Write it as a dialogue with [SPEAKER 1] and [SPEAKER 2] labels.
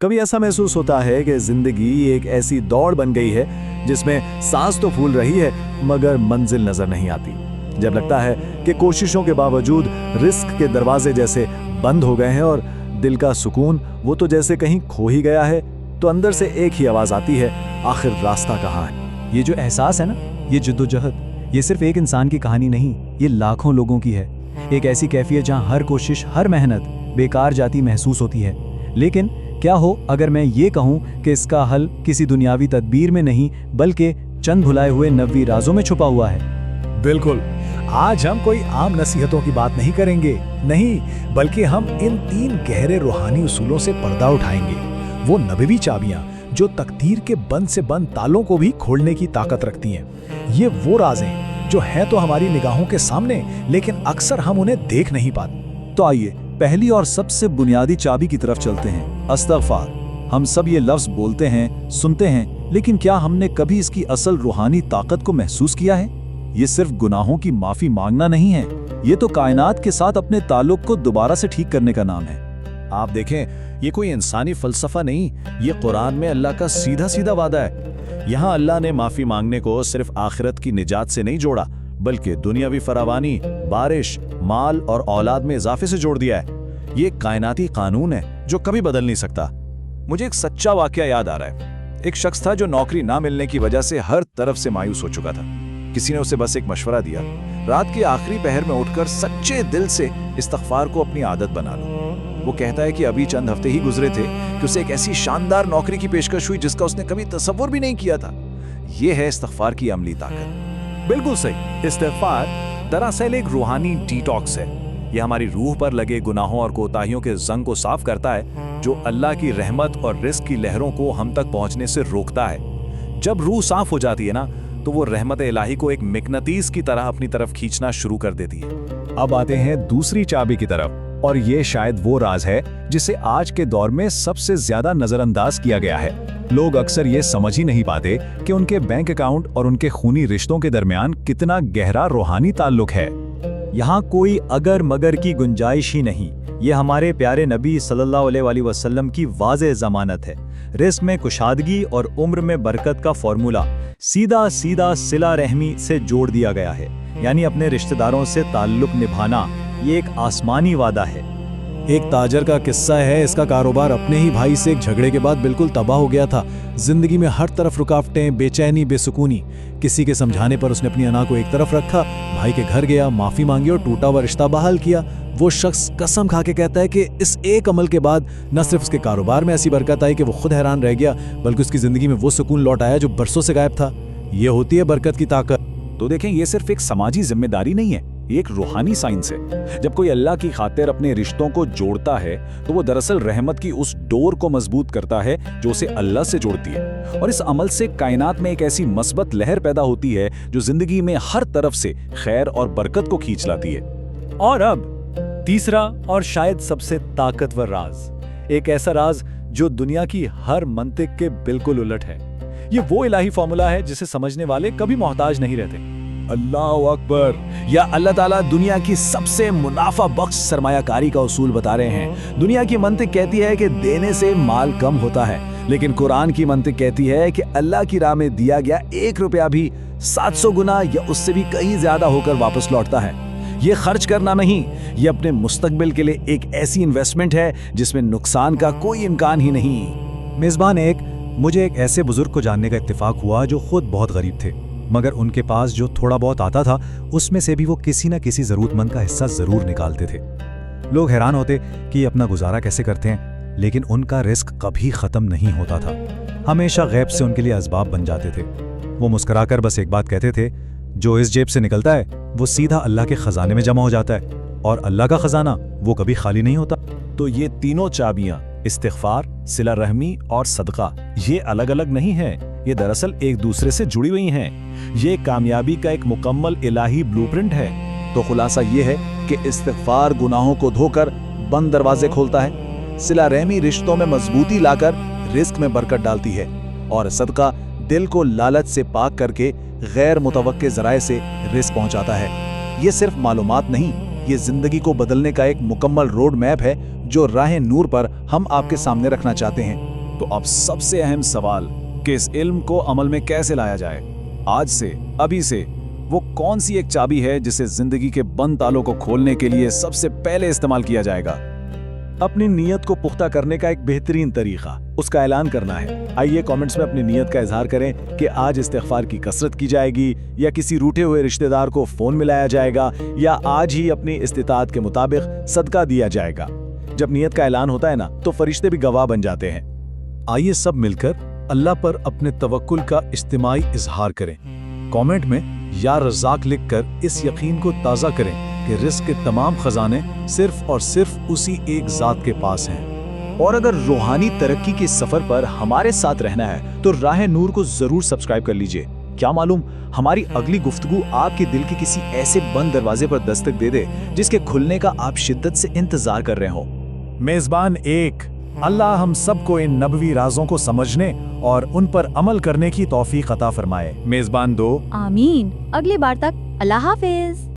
[SPEAKER 1] کبھی ایسا محسوس ہوتا ہے کہ زندگی ایک ایسی دوڑ بن گئی ہے جس میں سانس تو پھول رہی ہے مگر منزل نظر نہیں آتی۔ جب لگتا ہے کہ کوششوں کے باوجود رزق کے دروازے جیسے بند ہو گئے ہیں اور دل کا سکون وہ تو جیسے کہیں کھو ہی گیا ہے، تو اندر سے ایک ہی آواز آتی ہے، آخر راستہ کہاں ہے؟
[SPEAKER 2] یہ جو احساس ہے نا، یہ جدوجہد، یہ صرف ایک انسان کی کہانی نہیں، یہ لاکھوں لوگوں کی ہے۔ ایک ایسی کیفیت جہاں ہر کوشش، ہر محنت بیکار جاتی محسوس ہوتی ہے۔ لیکن کیا ہو اگر میں یہ کہوں کہ اس کا حل کسی دنیاوی تدبیر میں نہیں بلکہ چند بھلائے ہوئے نبوی رازوں میں چھپا ہوا ہے؟
[SPEAKER 3] بالکل، آج ہم کوئی عام نصیحتوں کی بات نہیں کریں گے، نہیں، بلکہ ہم ان 3 گہرے روحانی اصولوں سے پردہ اٹھائیں گے، وہ نبوی چابیاں جو تقدیر کے بند سے بند تالوں کو بھی کھولنے کی طاقت رکھتی ہیں۔ یہ وہ راز ہیں جو ہیں تو ہماری نگاہوں کے سامنے لیکن اکثر ہم انہیں دیکھ نہیں پاتے۔
[SPEAKER 2] تو آئیے پہلی اور سب سے بنیادی چابی کی طرف چلتے ہیں، استغفار۔ ہم سب یہ لفظ بولتے ہیں، سنتے ہیں، لیکن کیا ہم نے کبھی اس کی اصل روحانی طاقت کو محسوس کیا ہے؟ یہ صرف گناہوں کی معافی مانگنا نہیں ہے، یہ تو کائنات کے ساتھ اپنے تعلق کو دوبارہ سے ٹھیک کرنے کا نام ہے۔
[SPEAKER 3] آپ دیکھیں، یہ کوئی انسانی فلسفہ نہیں، یہ قرآن میں اللہ کا سیدھا سیدھا وعدہ ہے۔ یہاں اللہ نے معافی مانگنے کو صرف آخرت کی نجات سے نہیں جوڑا، بلکہ دنیاوی فراوانی، بارش، مال اور اولاد میں اضافے سے جوڑ دیا ہے۔ یہ ایک کائناتی قانون ہے جو کبھی بدل نہیں سکتا۔ مجھے ایک سچا واقعہ یاد آ رہا ہے۔ ایک شخص تھا جو نوکری نہ ملنے کی وجہ سے ہر طرف سے مایوس ہو چکا تھا۔ کسی نے اسے بس ایک مشورہ دیا، رات کے آخری پہر میں اٹھ کر سچے دل سے استغفار کو اپنی عادت بنا لو۔ وہ کہتا ہے کہ ابھی چند ہفتے ہی گزرے تھے کہ اسے ایک ایسی شاندار نوکری کی پیشکش ہوئی جس کا اس نے کبھی تصور بھی نہیں کیا تھا۔ یہ ہے استغفار کی عملی طاقت۔ بالکل صحیح، استغفار دراصل ایک روحانی ڈی ٹاکس ہے۔ یہ ہماری روح پر لگے گناہوں اور کوتاہیوں کے زنگ کو صاف کرتا ہے، جو اللہ کی رحمت اور رزق کی لہروں کو ہم تک پہنچنے سے روکتا ہے۔ جب روح صاف ہو جاتی ہے نا، تو وہ رحمت الہی کو ایک مقناطیس کی طرح اپنی طرف کھینچنا شروع کر دیتی ہے۔
[SPEAKER 1] اب آتے ہیں دوسری چابی کی طرف، اور یہ شاید وہ راز ہے جسے آج کے دور میں سب سے زیادہ نظر انداز کیا گیا ہے۔ لوگ اکثر یہ سمجھ ہی نہیں پاتے کہ ان کے بینک اکاؤنٹ اور ان کے خونی رشتوں کے درمیان کتنا گہرا روحانی تعلق ہے۔
[SPEAKER 2] یہاں کوئی اگر مگر کی گنجائش ہی نہیں، یہ ہمارے پیارے نبی صلی اللہ علیہ وآلہ وسلم کی واضح ضمانت ہے۔ رزق میں کشادگی اور عمر میں برکت کا فارمولا سیدھا سیدھا صلہ رحمی سے جوڑ دیا گیا ہے، یعنی اپنے رشتہ داروں سے تعلق نبھانا، یہ ایک آسمانی وعدہ ہے۔
[SPEAKER 3] ایک تاجر کا قصہ ہے، اس کا کاروبار اپنے ہی بھائی سے ایک جھگڑے کے بعد بالکل تباہ ہو گیا تھا۔ زندگی میں ہر طرف رکاوٹیں، بے چینی، بے سکونی۔ کسی کے سمجھانے پر اس نے اپنی انا کو ایک طرف رکھا، بھائی کے گھر گیا، معافی مانگی اور ٹوٹا ہوا رشتہ بحال کیا۔ وہ شخص قسم کھا کے کہتا ہے کہ اس ایک عمل کے بعد نہ صرف اس کے کاروبار میں ایسی برکت آئی کہ وہ خود حیران رہ گیا، بلکہ اس کی زندگی میں وہ سکون لوٹ آیا جو برسوں سے غائب تھا۔ یہ ہوتی ہے برکت کی طاقت۔
[SPEAKER 1] تو دیکھیں، یہ صرف ایک سماجی ذمہ داری نہیں ہے، یہ ایک روحانی سائنس ہے۔ جب کوئی اللہ کی خاطر اپنے رشتوں کو جوڑتا ہے تو وہ دراصل رحمت کی اس ڈور کو مضبوط کرتا ہے جو اسے اللہ سے جوڑتی ہے، اور اس عمل سے کائنات میں ایک ایسی مثبت لہر پیدا ہوتی ہے جو زندگی میں ہر طرف سے خیر اور برکت کو کھینچ لاتی ہے۔
[SPEAKER 2] اور اب تیسرا اور شاید سب سے طاقتور راز، ایک ایسا راز جو دنیا کی ہر منطق کے بالکل الٹ ہے۔ یہ وہ الہی فارمولا ہے جسے سمجھنے والے کبھی محتاج نہیں رہتے۔
[SPEAKER 1] اللہ اکبر! یا اللہ تعالیٰ دنیا کی سب سے منافع بخش سرمایہ کاری کا اصول بتا رہے ہیں۔ دنیا کی منطق کہتی ہے کہ دینے سے مال کم ہوتا ہے، لیکن قرآن کی منطق کہتی ہے کہ اللہ کی راہ میں دیا گیا 1 روپیہ بھی 700 گنا یا اس سے بھی کہیں زیادہ ہو کر واپس لوٹتا ہے۔ یہ خرچ کرنا نہیں، یہ اپنے مستقبل کے لیے ایک ایسی انویسٹمنٹ ہے جس میں نقصان کا کوئی امکان ہی نہیں۔
[SPEAKER 2] میزبان، مجھے ایک ایسے بزرگ کو جاننے کا اتفاق ہوا جو خود بہت غریب تھے، مگر ان کے پاس جو تھوڑا بہت آتا تھا اس میں سے بھی وہ کسی نہ کسی ضرورت مند کا حصہ ضرور نکالتے تھے۔ لوگ حیران ہوتے کہ یہ اپنا گزارا کیسے کرتے ہیں، لیکن ان کا رزق کبھی ختم نہیں ہوتا تھا، ہمیشہ غیب سے ان کے لیے اسباب بن جاتے تھے۔ وہ مسکرا کر بس ایک بات کہتے تھے، جو اس جیب سے نکلتا ہے وہ سیدھا اللہ کے خزانے میں جمع ہو جاتا ہے، اور اللہ کا خزانہ وہ کبھی خالی نہیں ہوتا۔
[SPEAKER 1] تو یہ تینوں چابیاں، استغفار، صلہ رحمی اور صدقہ، یہ الگ الگ نہیں ہیں، یہ دراصل ایک دوسرے سے جڑی ہوئی ہیں۔ یہ کامیابی کا ایک مکمل الہی بلو پرنٹ ہے۔ تو خلاصہ یہ ہے کہ استغفار گناہوں کو دھو کر بند دروازے کھولتا ہے، صلہ رحمی رشتوں میں مضبوطی لا کر رزق میں برکت ڈالتی ہے، اور صدقہ دل کو لالچ سے پاک کر کے غیر متوقع ذرائع سے رزق پہنچاتا ہے۔ یہ صرف معلومات نہیں، یہ زندگی کو بدلنے کا ایک مکمل روڈ میپ ہے جو راہ نور پر ہم آپ کے سامنے رکھنا چاہتے ہیں۔
[SPEAKER 3] تو اب سب سے اہم سوال کہ اس علم کو عمل میں کیسے لایا جائے؟ آج سے، ابھی سے، وہ کون سی ایک چابی ہے جسے زندگی کے بند تالوں کو کھولنے کے لیے سب سے پہلے استعمال کیا جائے گا؟
[SPEAKER 1] اپنی نیت کو پختہ کرنے کا ایک بہترین طریقہ اس کا اعلان کرنا ہے۔ آئیے کامنٹس میں اپنی نیت کا اظہار کریں کہ آج استغفار کی کثرت کی جائے گی، یا کسی روٹھے ہوئے رشتہ دار کو فون ملایا جائے گا، یا آج ہی اپنی استطاعت کے مطابق صدقہ دیا جائے گا۔ جب نیت کا اعلان ہوتا ہے نا تو فرشتے بھی گواہ بن جاتے ہیں۔
[SPEAKER 3] آئیے سب مل کر اللہ پر اپنے توکل کا اجتماعی اظہار کریں۔ کامنٹ میں یا رزاق لکھ کر اس یقین کو تازہ کریں کہ رزق کے تمام خزانے صرف اور صرف اسی ایک ذات کے پاس ہیں۔
[SPEAKER 1] اور اگر روحانی ترقی کے سفر پر ہمارے ساتھ رہنا ہے تو راہ نور کو ضرور سبسکرائب کر لیجئے۔ کیا معلوم ہماری اگلی گفتگو آپ کے دل کے کسی ایسے بند دروازے پر دستک دے دے جس کے کھلنے کا آپ شدت سے انتظار کر رہے ہوں۔
[SPEAKER 3] میزبان ایک، اللہ ہم سب کو ان نبوی رازوں کو سمجھنے اور ان پر عمل کرنے کی توفیق عطا فرمائے۔ میزبان دو،
[SPEAKER 4] آمین۔ اگلی بار تک اللہ حافظ۔